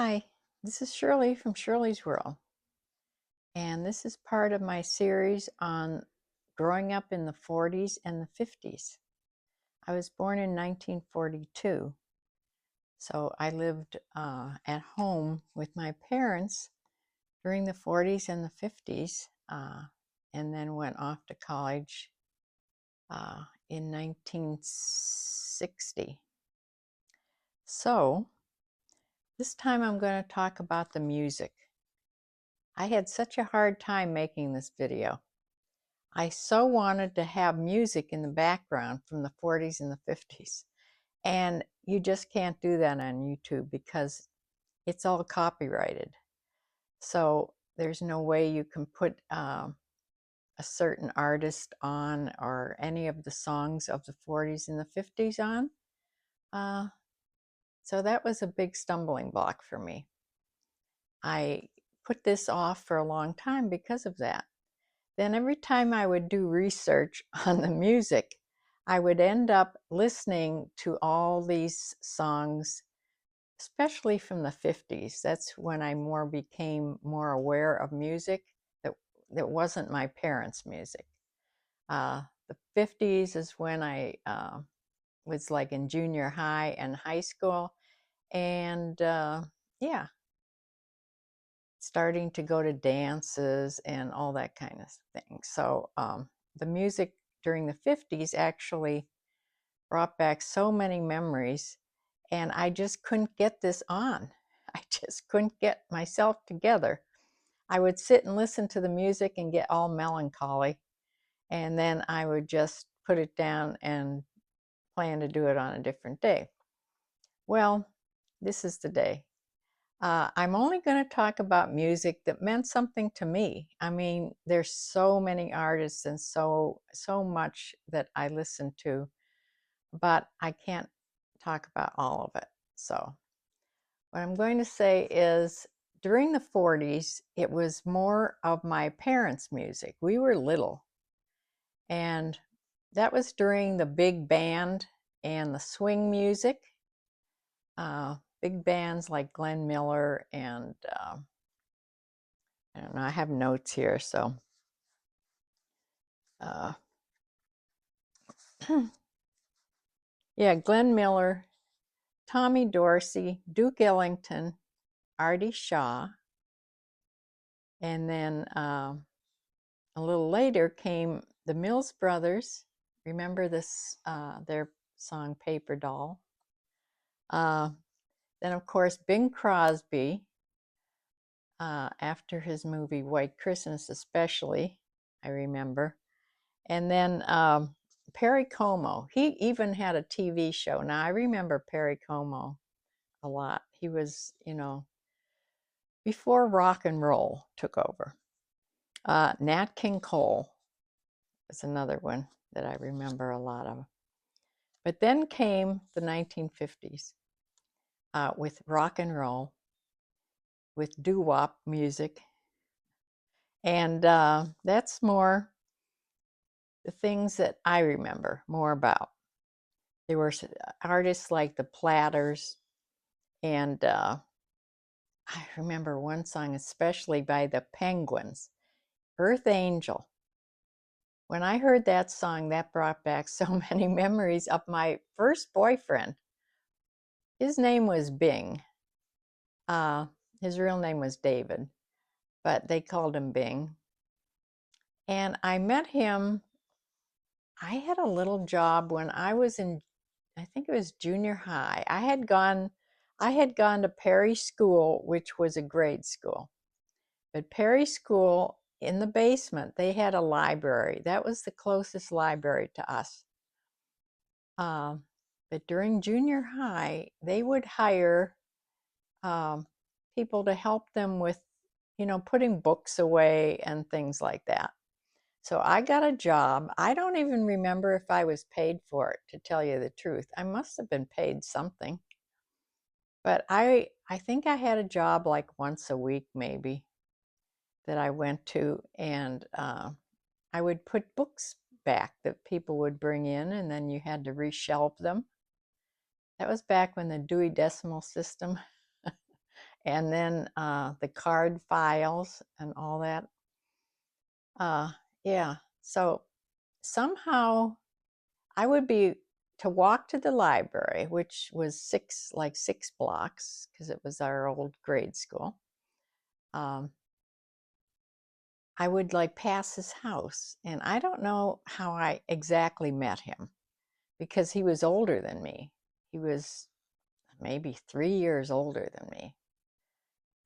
Hi, this is Shirley from Shirley's World, and this is part of my series on growing up in the 40s and the 50s. I was born in 1942, so I lived at home with my parents during the 40s and the 50s, and then went off to college in 1960. So, this time I'm going to talk about the music. I had such a hard time making this video. I so wanted to have music in the background from the 40s and the 50s. And you just can't do that on YouTube because it's all copyrighted. So there's no way you can put a certain artist on or any of the songs of the 40s and the 50s on. So that was a big stumbling block for me. I put this off for a long time because of that. Then every time I would do research on the music, I would end up listening to all these songs, especially from the 50s. That's when I became more aware of music that wasn't my parents' music. The 50s is when I was like in junior high and high school, and yeah, starting to go to dances and all that kind of thing. So the music during the 50s actually brought back so many memories, and I just couldn't get this on. I just couldn't get myself together. I would sit and listen to the music and get all melancholy, and then I would just put it down and plan to do it on a different day. Well, this is the day. I'm only going to talk about music that meant something to me. I mean, there's so many artists and so much that I listen to, but I can't talk about all of it. So what I'm going to say is during the 40s, it was more of my parents' music. We were little, and that was during the big band and the swing music. Big bands like Glenn Miller and I don't know, I have notes here, so uh, yeah, Glenn Miller, Tommy Dorsey, Duke Ellington, Artie Shaw, and then a little later came the Mills Brothers. Remember this, their song Paper Doll. Then, of course, Bing Crosby, after his movie White Christmas especially, I remember. And then Perry Como, he even had a TV show. Now, I remember Perry Como a lot. He was, before rock and roll took over. Nat King Cole is another one that I remember a lot of. But then came the 1950s with rock and roll, with doo-wop music. And that's more the things that I remember more about. There were artists like the Platters, and I remember one song especially by the Penguins, Earth Angel. When I heard that song, that brought back so many memories of my first boyfriend. His name was Bing. His real name was David, but they called him Bing. And I met him, I had a little job when I was in, I think it was junior high. I had gone to Perry School, which was a grade school. But Perry School, in the basement, they had a library. That was the closest library to us. But during junior high, they would hire people to help them with, putting books away and things like that. So I got a job. I don't even remember if I was paid for it, to tell you the truth. I must have been paid something. But I think I had a job like once a week maybe that I went to, and I would put books back that people would bring in, and then you had to reshelve them. That was back when the Dewey Decimal System and then the card files and all that. Yeah, so somehow I would be to walk to the library, which was like 6 blocks, because it was our old grade school. I would like pass his house, and I don't know how I exactly met him because he was older than me. He was maybe 3 years older than me.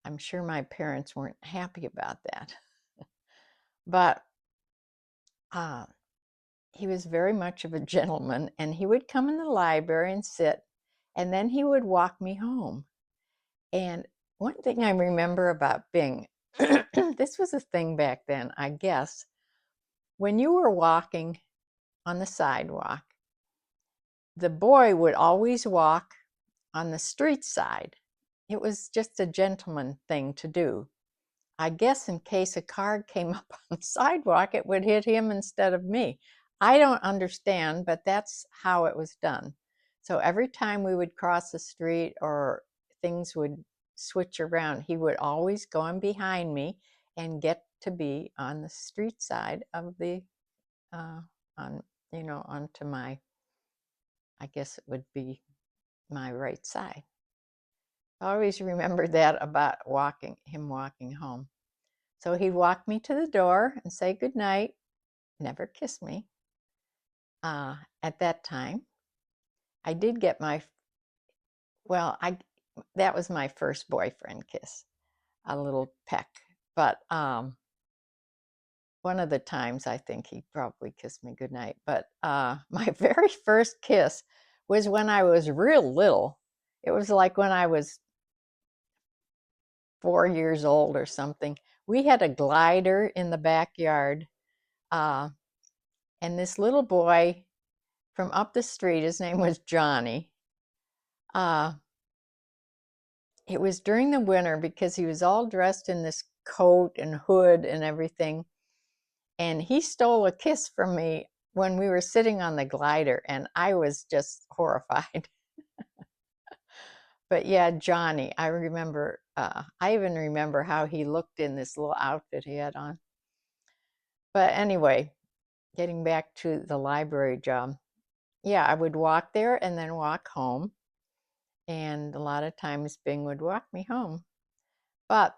I'm sure my parents weren't happy about that. But he was very much of a gentleman, and he would come in the library and sit, and then he would walk me home. And one thing I remember about Bing, this was a thing back then, I guess, when you were walking on the sidewalk, the boy would always walk on the street side. It was just a gentleman thing to do. I guess in case a car came up on the sidewalk, it would hit him instead of me. I don't understand, but that's how it was done. So every time we would cross the street or things would switch around, he would always go in behind me and get to be on the street side of the, onto my, I guess it would be my right side. I always remember that about him walking home. So he'd walk me to the door and say goodnight, never kiss me. At that time, I did get that was my first boyfriend kiss, a little peck. But one of the times I think he probably kissed me goodnight. But my very first kiss was when I was real little. It was like when I was 4 years old or something. We had a glider in the backyard, and this little boy from up the street, his name was Johnny. It was during the winter because he was all dressed in this coat and hood and everything. And he stole a kiss from me when we were sitting on the glider, and I was just horrified. But yeah, Johnny, I remember, I even remember how he looked in this little outfit he had on. But anyway, getting back to the library job, yeah, I would walk there and then walk home. And a lot of times Bing would walk me home. But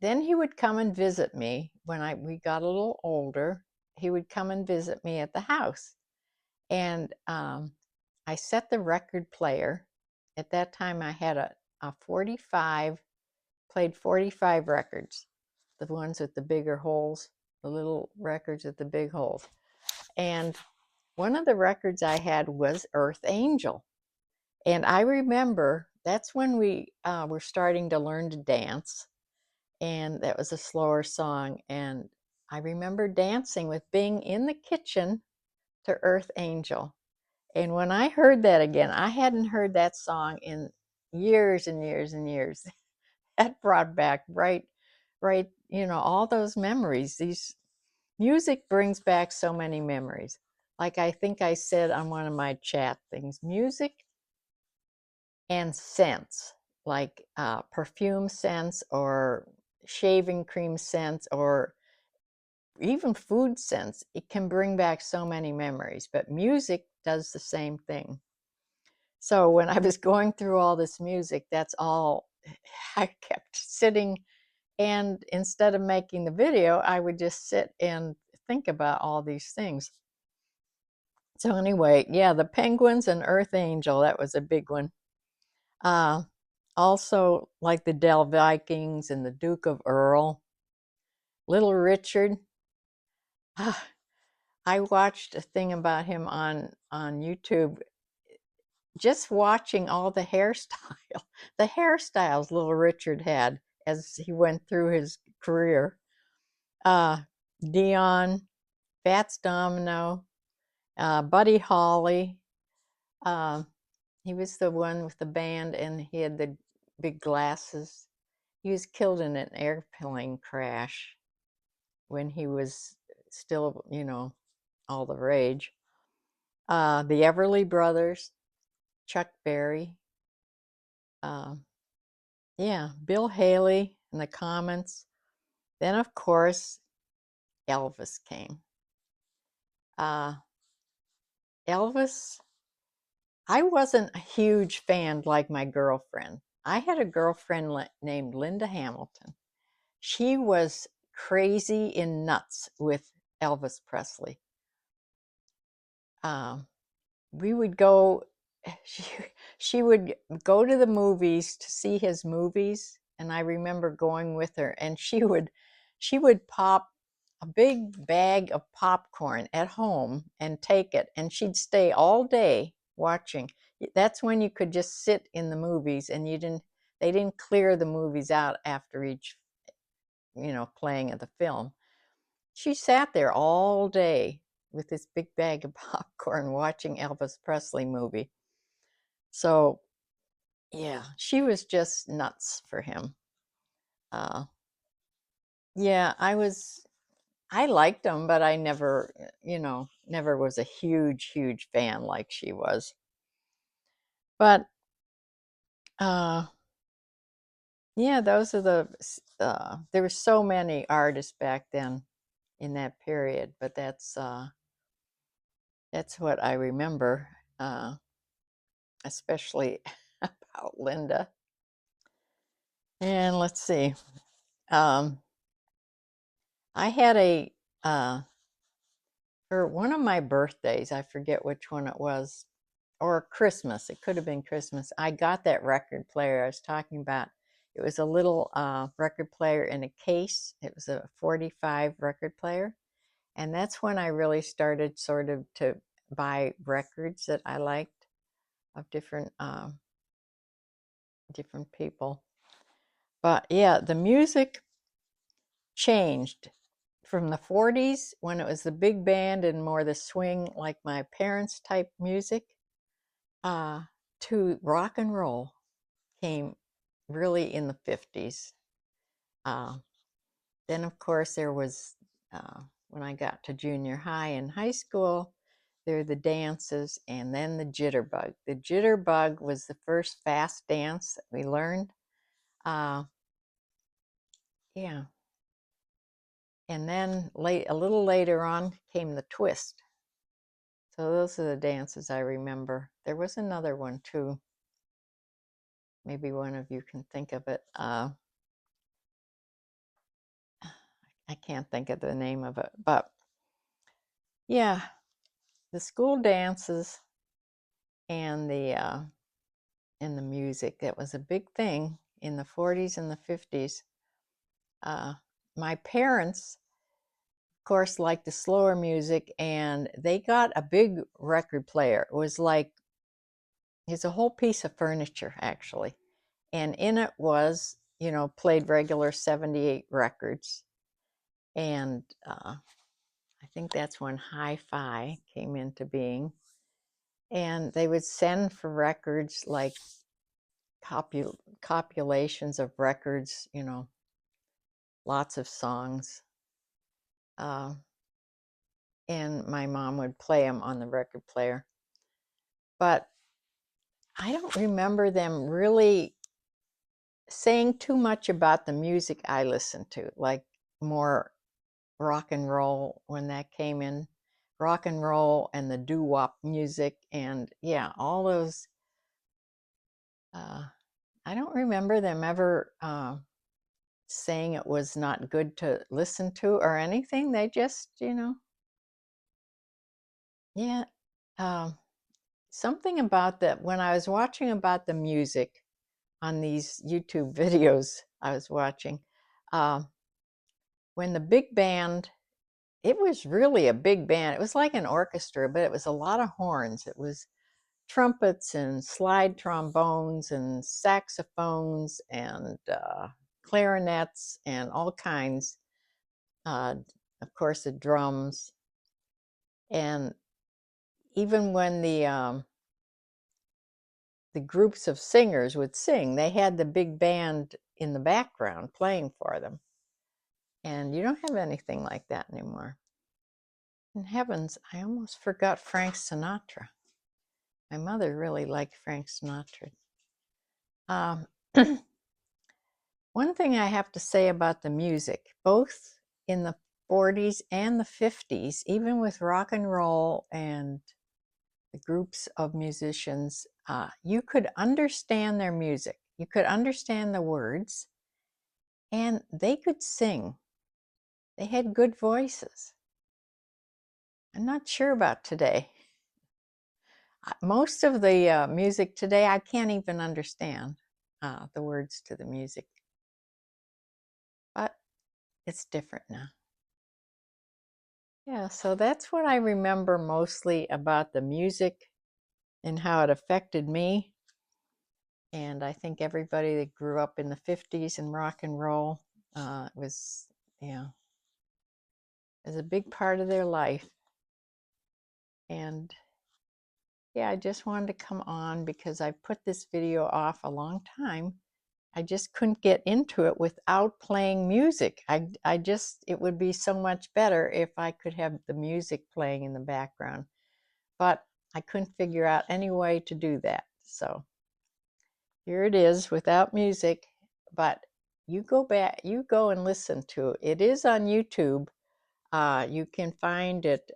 then he would come and visit me when we got a little older. He would come and visit me at the house. And I set the record player. At that time, I had a 45, played 45 records, the ones with the bigger holes, the little records with the big holes. And one of the records I had was Earth Angel. And I remember that's when we were starting to learn to dance. And that was a slower song. And I remember dancing with Bing in the kitchen to Earth Angel. And when I heard that again, I hadn't heard that song in years and years and years. That brought back right, all those memories. These music brings back so many memories. Like I think I said on one of my chat things, music and scents, like perfume scents or shaving cream scents or even food scents. It can bring back so many memories, but music does the same thing. So when I was going through all this music, that's all I kept sitting. And instead of making the video, I would just sit and think about all these things. So anyway, yeah, the Penguins and Earth Angel, that was a big one. Also, like the Dell Vikings and the Duke of Earl, Little Richard. I watched a thing about him on YouTube, just watching all the hairstyles Little Richard had as he went through his career. Dion, Fats Domino, Buddy Holly. He was the one with the band, and he had the big glasses. He was killed in an airplane crash when he was still, all the rage. The Everly Brothers, Chuck Berry. yeah, Bill Haley in the comments. Then, of course, Elvis came. Elvis, I wasn't a huge fan like my girlfriend. I had a girlfriend named Linda Hamilton. She was crazy and nuts with Elvis Presley. We would go, she, she would go to the movies to see his movies, and I remember going with her, and she would pop a big bag of popcorn at home and take it, and she'd stay all day watching. That's when you could just sit in the movies, and they didn't clear the movies out after each, playing of the film. She sat there all day with this big bag of popcorn watching Elvis Presley movie. So, yeah, she was just nuts for him. Uh, yeah, I liked him, but I never, never was a huge, huge fan like she was. But, uh, yeah, those are there were so many artists back then in that period, but that's what I remember, especially about Linda. And let's see. Um, I had for one of my birthdays, I forget which one it was, or Christmas, it could have been Christmas, I got that record player I was talking about. It was a little record player in a case. It was a 45 record player. And that's when I really started sort of to buy records that I liked of different people. But yeah, the music changed from the 40s when it was the big band and more the swing, like my parents' type music, to rock and roll came really in the 50s. Then, of course, there was, when I got to junior high and high school, there were the dances and then the jitterbug. The jitterbug was the first fast dance that we learned. Yeah. And then a little later on came the twist. So those are the dances I remember. There was another one too. Maybe one of you can think of it. I can't think of the name of it, but yeah, the school dances and the music, that was a big thing in the 40s and the 50s. My parents, of course, liked the slower music, and they got a big record player. It's a whole piece of furniture, actually. And in it was, played regular 78 records. And I think that's when hi-fi came into being. And they would send for records like copulations of records, lots of songs. And my mom would play them on the record player. But I don't remember them really saying too much about the music I listened to, like more rock and roll when that came in, rock and roll and the doo-wop music, and yeah, all those. I don't remember them ever saying it was not good to listen to or anything. They just, yeah. Something about that when I was watching about the music on these YouTube videos I was watching, when the big band, it was really a big band. It was like an orchestra, but it was a lot of horns. It was trumpets and slide trombones and saxophones and clarinets and all kinds. Of course, the drums. And even when the groups of singers would sing, they had the big band in the background playing for them. And you don't have anything like that anymore. In heavens, I almost forgot Frank Sinatra. My mother really liked Frank Sinatra. One thing I have to say about the music, both in the 40s and the 50s, even with rock and roll and the groups of musicians, you could understand their music. You could understand the words, and they could sing. They had good voices. I'm not sure about today. Most of the music today, I can't even understand the words to the music. But it's different now. Yeah, so that's what I remember mostly about the music and how it affected me. And I think everybody that grew up in the 50s and rock and roll was, yeah, is a big part of their life. And yeah, I just wanted to come on because I put this video off a long time. I just couldn't get into it without playing music. I just, it would be so much better if I could have the music playing in the background. But I couldn't figure out any way to do that. So here it is without music, but you go back, you go and listen to it. It is on YouTube. You can find it.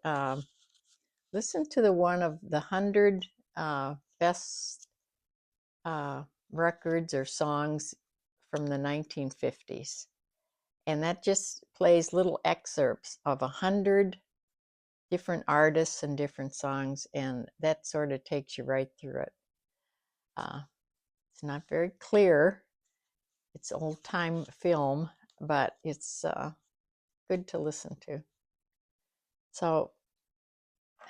Listen to the one of the 100 best records or songs from the 1950s. And that just plays little excerpts of 100 different artists and different songs, and that sort of takes you right through it. It's not very clear. It's old-time film, but it's good to listen to. So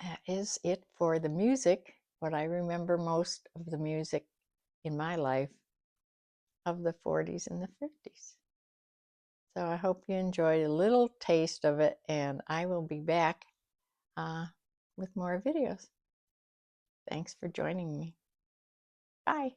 that is it for the music, what I remember most of the music in my life of the 40s and the 50s. So I hope you enjoyed a little taste of it, and I will be back with more videos. Thanks for joining me. Bye.